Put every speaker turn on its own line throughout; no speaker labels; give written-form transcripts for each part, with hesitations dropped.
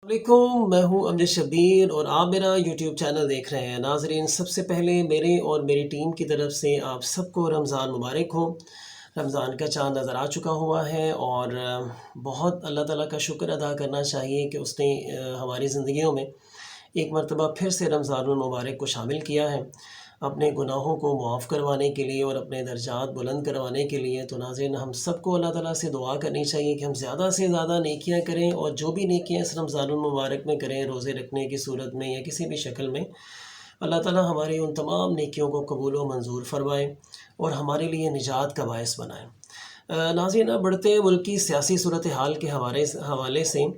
वालेकुम, मैं हूं अमजद शब्बीर और आप मेरा यूट्यूब चैनल देख रहे हैं। नाजरीन, सबसे पहले मेरे और मेरी टीम की तरफ से आप सबको रमज़ान मुबारक हो। रमज़ान का चाँद नज़र आ चुका हुआ है और बहुत अल्लाह ताला का शुक्र अदा करना चाहिए कि उसने हमारी ज़िंदगियों में एक मरतबा फिर से रमज़ानुल मुबारक को शामिल किया है, अपने गुनाहों को मुआफ़ करवाने के लिए और अपने दर्जात बुलंद करवाने के लिए। तो नाज़रीन, हम सबको अल्लाह ताला से दुआ करनी चाहिए कि हम ज़्यादा से ज़्यादा नेकियां करें और जो भी नेकियां इस रमज़ानुल मुबारक में करें, रोज़े रखने की सूरत में या किसी भी शक्ल में, अल्लाह ताला हमारी उन तमाम नेकियों को कबूल व मंजूर फरमाए और हमारे लिए निजात का बायस बनाए। नाज़रीन, अब बढ़ते हैं मुल्क की सियासी सूरत हाल के हवाले से।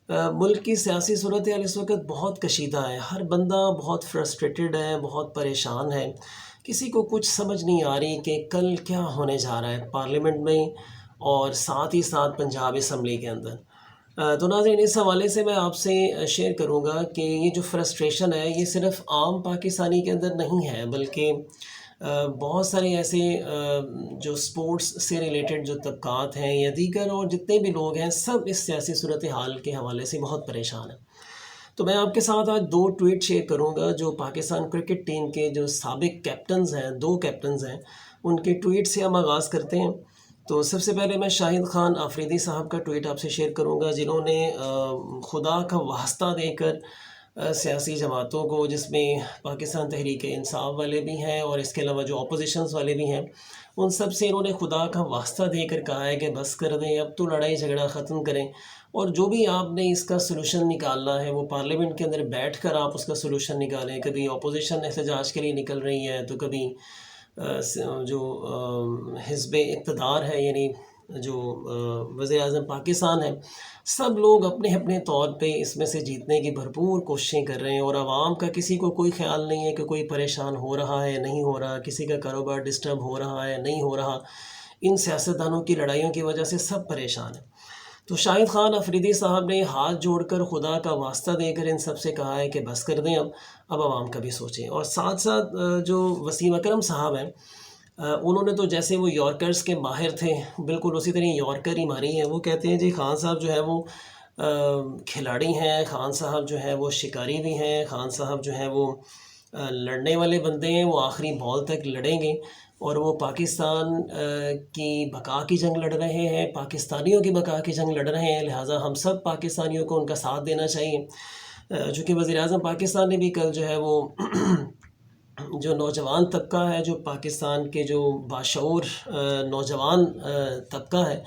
मुल्क की सियासी सूरत हाल इस वक्त बहुत कशीदा है। हर बंदा बहुत फ्रस्ट्रेटेड है, बहुत परेशान है। किसी को कुछ समझ नहीं आ रही कि कल क्या होने जा रहा है पार्लियामेंट में और साथ ही साथ पंजाब असम्बली के अंदर। तो नाज़रीन, इस हवाले से मैं आपसे शेयर करूंगा कि ये जो फ्रस्ट्रेशन है ये सिर्फ़ आम पाकिस्तानी के अंदर नहीं है, बल्कि बहुत सारे ऐसे जो स्पोर्ट्स से रिलेटेड जो तबकात हैं या दीगर और जितने भी लोग हैं, सब इस सियासी सूरत हाल के हवाले से बहुत परेशान हैं। तो मैं आपके साथ आज 2 ट्वीट शेयर करूंगा जो पाकिस्तान क्रिकेट टीम के जो साबिक कैप्टन्स हैं, 2 कैप्टन्स हैं, उनके ट्वीट से हम आगाज़ करते हैं। तो सबसे पहले मैं शाहिद खान आफरीदी साहब का ट्वीट आपसे शेयर करूंगा, जिन्होंने खुदा का वास्ता देकर सियासी जमातों को, जिसमें पाकिस्तान तहरीक इंसाफ वाले भी हैं और इसके अलावा जो अपोजिशंस वाले भी हैं, उन सब से इन्होंने खुदा का वास्ता देकर कहा है कि बस कर दें, अब तो लड़ाई झगड़ा ख़त्म करें और जो भी आपने इसका सलूशन निकालना है वो पार्लियामेंट के अंदर बैठ कर आप उसका सलूशन निकालें। कभी अपोजिशन एहतजाज के लिए निकल रही है, तो कभी जो हिज़्ब इक़्तिदार है, यानी जो वज़ीर-ए-आज़म पाकिस्तान है, सब लोग अपने अपने तौर पे इसमें से जीतने की भरपूर कोशिशें कर रहे हैं और आवाम का किसी को कोई ख़्याल नहीं है कि कोई परेशान हो रहा है, नहीं हो रहा, किसी का कारोबार डिस्टर्ब हो रहा है, नहीं हो रहा। इन सियासतदानों की लड़ाइयों की वजह से सब परेशान हैं। तो शाहिद खान अफरीदी साहब ने हाथ जोड़कर खुदा का वास्ता देकर इन सब से कहा है कि बस कर दें, अब आवाम का भी सोचें। और साथ साथ जो वसीम अकरम साहब हैं, उन्होंने तो जैसे वो यॉर्कर्स के माहिर थे, बिल्कुल उसी तरह यॉर्कर ही मारी है। वो कहते हैं जी खान साहब जो है वो खिलाड़ी हैं, खान साहब जो है वो शिकारी भी हैं, खान साहब जो है वो लड़ने वाले बंदे हैं, वो आखिरी बॉल तक लड़ेंगे और वो पाकिस्तान की बका की जंग लड़ रहे हैं, पाकिस्तानियों की बका की जंग लड़ रहे हैं। लिहाजा हम सब पाकिस्तानियों को उनका साथ देना चाहिए। चूँकि वज़ीर-ए-आज़म पाकिस्तान ने भी कल जो है वो जो नौजवान तबका है, जो पाकिस्तान के जो बाशऊर नौजवान तबका है,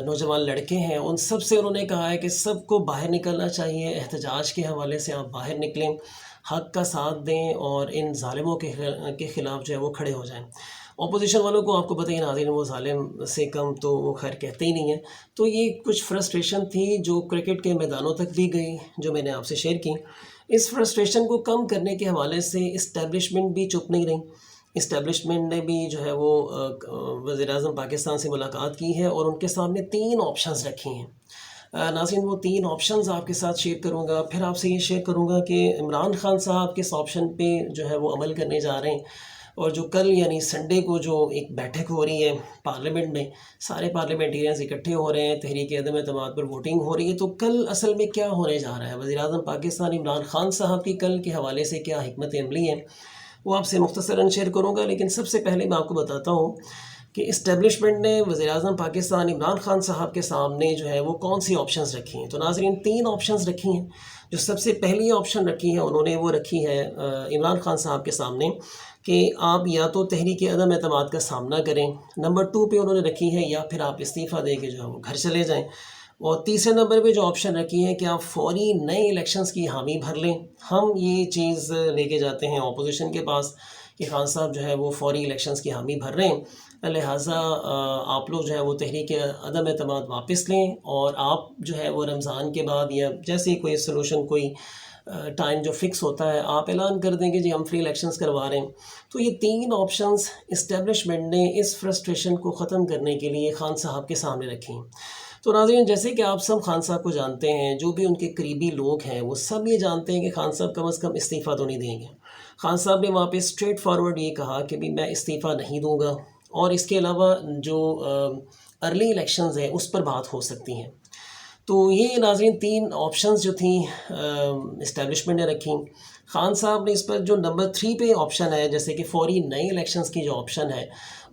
नौजवान लड़के हैं, उन सब से उन्होंने कहा है कि सबको बाहर निकलना चाहिए। एहतजाज के हवाले से आप बाहर निकलें, हक़ का साथ दें और इन ज़ालिमों के ख़िलाफ़ जो है वो खड़े हो जाएँ। अपोजिशन वालों को आपको पता ही नाज़रीन, वो ज़ालिम से कम तो वो खैर कहते ही नहीं हैं। तो ये कुछ फ्रस्ट्रेशन थी जो क्रिकेट के मैदानों तक भी गई, जो मैंने आपसे शेयर की। इस फ्रस्ट्रेशन को कम करने के हवाले से इस्टेब्लिशमेंट भी चुप नहीं रही। इस्टेब्लिशमेंट ने भी जो है वो वज़ीर-ए-आज़म पाकिस्तान से मुलाकात की है और उनके सामने 3 ऑप्शंस रखे हैं। नाज़रीन, वो 3 ऑप्शंस आपके साथ शेयर करूँगा। फिर आपसे ये शेयर करूँगा कि इमरान खान साहब किस ऑप्शन पे जो है वो अमल करने जा रहे हैं और जो कल यानी संडे को जो एक बैठक हो रही है पार्लियामेंट में, सारे पार्लियामेंटेरियंस इकट्ठे हो रहे हैं, तहरीक अदम एतमाद पर वोटिंग हो रही है। तो कल असल में क्या होने जा रहा है, वज़ीर-ए-आज़म पाकिस्तान इमरान खान साहब की कल के हवाले से क्या हिकमत अमली है, वो आपसे मुख्तसरन शेयर करूँगा। लेकिन सबसे पहले मैं आपको बताता हूँ कि इस्टेब्लिशमेंट ने वज़ीर-ए-आज़म पाकिस्तान इमरान खान साहब के सामने जो है वो कौन सी ऑप्शंस रखी हैं। तो नाज़रीन, 3 ऑप्शंस रखी हैं। जो सबसे पहली ऑप्शन रखी है उन्होंने, वो रखी है इमरान खान साहब के सामने कि आप या तो तहरीक अदम एतमाद का सामना करें। नंबर 2 पे उन्होंने रखी है या फिर आप इस्तीफ़ा दे के जो है वो घर चले जाएँ। और तीसरे नंबर पे जो ऑप्शन रखी है कि आप फ़ौरी नए इलेक्शंस की हामी भर लें। हम ये चीज़ लेके जाते हैं अपोजिशन के पास कि खान साहब जो है वो फ़ौरी इलेक्शंस की हामी भर रहे हैं, लिहाजा आप लोग जो है वो तहरीक अदम एतमाद वापस लें और आप जो है वो रमज़ान के बाद या जैसे ही कोई सलूशन, कोई टाइम जो फ़िक्स होता है, आप ऐलान कर दें कि जी हम फ्री इलेक्शंस करवा रहे हैं। तो ये 3 ऑप्शंस इस्टेब्लिशमेंट ने इस फ्रस्ट्रेशन को ख़त्म करने के लिए खान साहब के सामने रखी हैं। तो नाज़रीन, जैसे कि आप सब खान साहब को जानते हैं, जो भी उनके करीबी लोग हैं वो सब ये जानते हैं कि खान साहब कम से कम इस्तीफ़ा तो नहीं देंगे। खान साहब ने वहाँ पे स्ट्रेट फॉरवर्ड ये कहा कि भी मैं इस्तीफ़ा नहीं दूँगा और इसके अलावा जो अर्ली इलेक्शंस हैं उस पर बात हो सकती हैं। تو یہ ناظرین 3 آپشنز جو تھیں اسٹیبلشمنٹ نے رکھی. خان صاحب نے اس پر جو نمبر 3 پہ آپشن ہے، جیسے کہ فوری نئے الیکشنز کی جو آپشن ہے،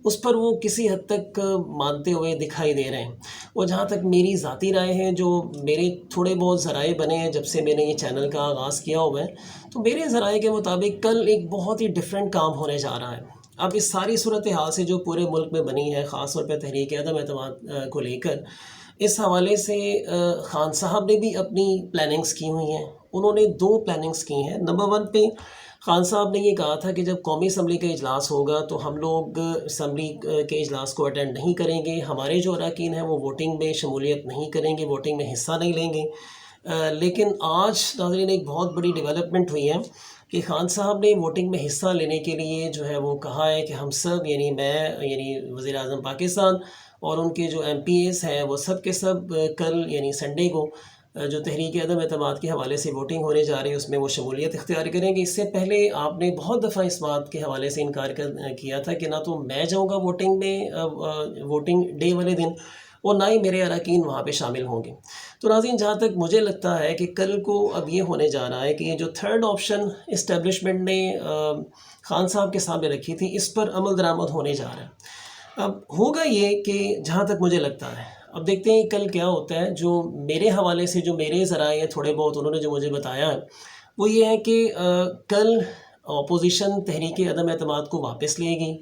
اس پر وہ کسی حد تک مانتے ہوئے دکھائی دے رہے ہیں. اور جہاں تک میری ذاتی رائے ہے، جو میرے تھوڑے بہت ذرائع بنے ہیں جب سے میں نے یہ چینل کا آغاز کیا ہوا ہے، تو میرے ذرائع کے مطابق کل ایک بہت ہی ڈیفرنٹ کام ہونے جا رہا ہے. اب اس ساری صورتحال سے جو پورے ملک میں بنی ہے، خاص طور پہ تحریک عدم اعتماد کو لے کر، اس حوالے سے خان صاحب نے بھی اپنی پلاننگز کی ہوئی ہیں. انہوں نے 2 پلاننگز کی ہیں. نمبر 1 پہ خان صاحب نے یہ کہا تھا کہ جب قومی اسمبلی کا اجلاس ہوگا تو ہم لوگ اسمبلی کے اجلاس کو اٹینڈ نہیں کریں گے. ہمارے جو اراکین ہیں وہ ووٹنگ میں شمولیت نہیں کریں گے، ووٹنگ میں حصہ نہیں لیں گے. لیکن آج ناظرین ایک بہت بڑی ڈیولپمنٹ ہوئی ہے کہ خان صاحب نے ووٹنگ میں حصہ لینے کے لیے جو ہے وہ کہا ہے کہ ہم سب، یعنی میں، یعنی وزیر اعظم پاکستان اور ان کے جو ایم پی ایز ہیں، وہ سب کے سب کل یعنی سنڈے کو جو تحریک عدم اعتماد کے حوالے سے ووٹنگ ہونے جا رہی ہے اس میں وہ شمولیت اختیار کریں گے. اس سے پہلے آپ نے بہت دفعہ اس بات کے حوالے سے انکار کیا تھا کہ نہ تو میں جاؤں گا ووٹنگ میں ووٹنگ ڈے والے دن، اور نہ ہی میرے اراکین وہاں پہ شامل ہوں گے. تو ناظرین جہاں تک مجھے لگتا ہے کہ کل کو اب یہ ہونے جا رہا ہے کہ یہ جو 3rd آپشن اسٹیبلشمنٹ نے خان صاحب کے سامنے رکھی تھی، اس پر عمل درآمد ہونے جا رہا ہے. اب ہوگا یہ کہ جہاں تک مجھے لگتا ہے، اب دیکھتے ہیں کل کیا ہوتا ہے. جو میرے حوالے سے جو میرے ذرائع ہیں تھوڑے بہت انہوں نے جو مجھے بتایا ہے، وہ یہ ہے کہ کل اپوزیشن تحریک عدم اعتماد کو واپس لے گی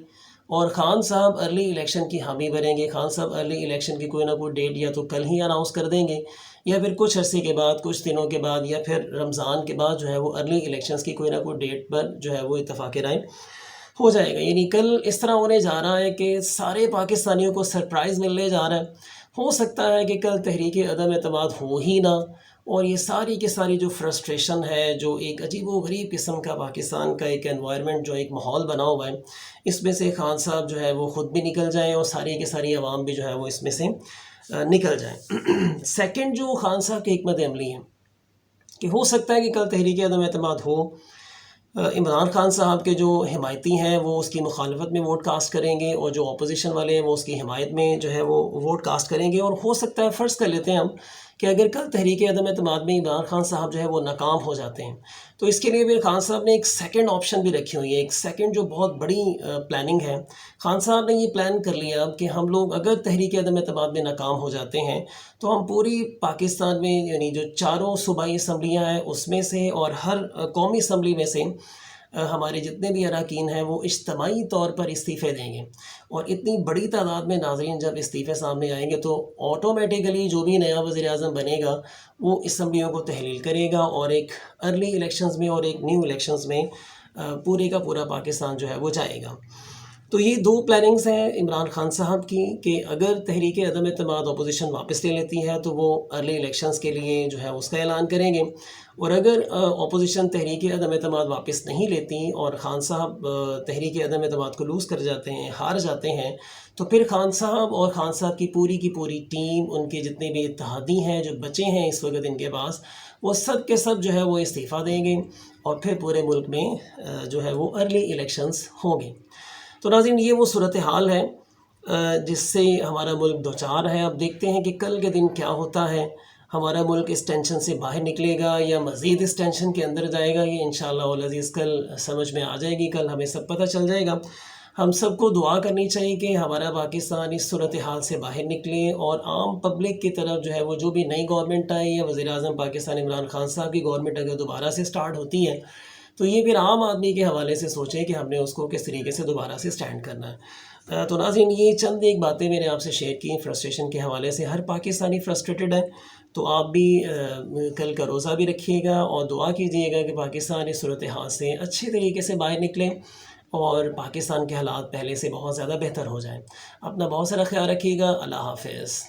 اور خان صاحب ارلی الیکشن کی حامی بنیں گے. خان صاحب ارلی الیکشن کی کوئی نہ کوئی ڈیٹ یا تو کل ہی اناؤنس کر دیں گے، یا پھر کچھ عرصے کے بعد، کچھ دنوں کے بعد، یا پھر رمضان کے بعد جو ہے وہ ارلی الیکشنز کی کوئی نہ کوئی ڈیٹ پر جو ہے وہ اتفاق رائے ہو جائے گا. یعنی کل اس طرح ہونے جا رہا ہے کہ سارے پاکستانیوں کو سرپرائز ملنے جا رہا ہے. ہو سکتا ہے کہ کل تحریک عدم اعتماد ہو ہی نہ، اور یہ ساری کی ساری جو فرسٹریشن ہے، جو ایک عجیب و غریب قسم کا پاکستان کا ایک انوائرمنٹ، جو ایک ماحول بنا ہوا ہے، اس میں سے خان صاحب جو ہے وہ خود بھی نکل جائیں اور ساری کی ساری عوام بھی جو ہے وہ اس میں سے نکل جائیں. سیکنڈ جو خان صاحب کی حکمت عملی ہے کہ ہو سکتا ہے کہ کل تحریک عدم اعتماد ہو، عمران خان صاحب کے جو حمایتی ہیں وہ اس کی مخالفت میں ووٹ کاسٹ کریں گے، اور جو اپوزیشن والے ہیں وہ اس کی حمایت میں جو ہے وہ ووٹ کاسٹ کریں گے. اور ہو سکتا ہے، فرض کر لیتے ہیں ہم، کہ اگر کل تحریک عدم اعتماد میں عمران خان صاحب جو ہے وہ ناکام ہو جاتے ہیں، تو اس کے لیے پھر خان صاحب نے ایک سیکنڈ آپشن بھی رکھی ہوئی ہے. ایک سیکنڈ جو بہت بڑی پلاننگ ہے. خان صاحب نے یہ پلان کر لیا اب کہ ہم لوگ اگر تحریک عدم اعتماد میں ناکام ہو جاتے ہیں تو ہم پوری پاکستان میں، یعنی جو 4 صوبائی اسمبلیاں ہیں اس میں سے اور ہر قومی اسمبلی میں سے ہمارے جتنے بھی اراکین ہیں وہ اجتماعی طور پر استعفے دیں گے. اور اتنی بڑی تعداد میں ناظرین جب استعفے سامنے آئیں گے تو آٹومیٹیکلی جو بھی نیا وزیر اعظم بنے گا وہ اسمبلیوں کو تحلیل کرے گا، اور ایک ارلی الیکشنز میں اور ایک نیو الیکشنز میں پورے کا پورا پاکستان جو ہے وہ جائے گا. تو یہ 2 پلاننگز ہیں عمران خان صاحب کی کہ اگر تحریک عدم اعتماد اپوزیشن واپس لے لیتی ہے تو وہ ارلی الیکشنز کے لیے جو ہے اس کا اعلان کریں گے، اور اگر اپوزیشن تحریک عدم اعتماد واپس نہیں لیتی اور خان صاحب تحریک عدم اعتماد کو لوز کر جاتے ہیں، ہار جاتے ہیں، تو پھر خان صاحب اور خان صاحب کی پوری ٹیم، ان کے جتنے بھی اتحادی ہیں جو بچے ہیں اس وقت ان کے پاس، وہ سب کے سب جو ہے وہ استعفیٰ دیں گے، اور پھر پورے ملک میں جو ہے وہ ارلی الیکشنز ہوں گے. تو ناظرین یہ وہ صورتحال ہے جس سے ہمارا ملک دوچار ہے. اب دیکھتے ہیں کہ کل کے دن کیا ہوتا ہے. ہمارا ملک اس ٹینشن سے باہر نکلے گا یا مزید اس ٹینشن کے اندر جائے گا، یہ انشاءاللہ العزیز کل سمجھ میں آ جائے گی. کل ہمیں سب پتہ چل جائے گا. ہم سب کو دعا کرنی چاہیے کہ ہمارا پاکستان اس صورتحال سے باہر نکلے، اور عام پبلک کی طرف جو ہے وہ جو بھی نئی گورنمنٹ آئی یا وزیر اعظم پاکستان عمران خان صاحب کی گورنمنٹ اگر دوبارہ سے سٹارٹ ہوتی ہے تو یہ پھر عام آدمی کے حوالے سے سوچیں کہ ہم نے اس کو کس طریقے سے دوبارہ سے سٹینڈ کرنا ہے. تو ناظرین یہ چند ایک باتیں میں نے آپ سے شیئر کی فرسٹریشن کے حوالے سے. ہر پاکستانی فرسٹریٹڈ ہے، تو آپ بھی کل کا روزہ بھی رکھیے گا اور دعا کیجیے گا کہ پاکستان اس صورتحال سے اچھے طریقے سے باہر نکلے اور پاکستان کے حالات پہلے سے بہت زیادہ بہتر ہو جائیں. اپنا بہت سارا خیال رکھیے گا. اللہ حافظ.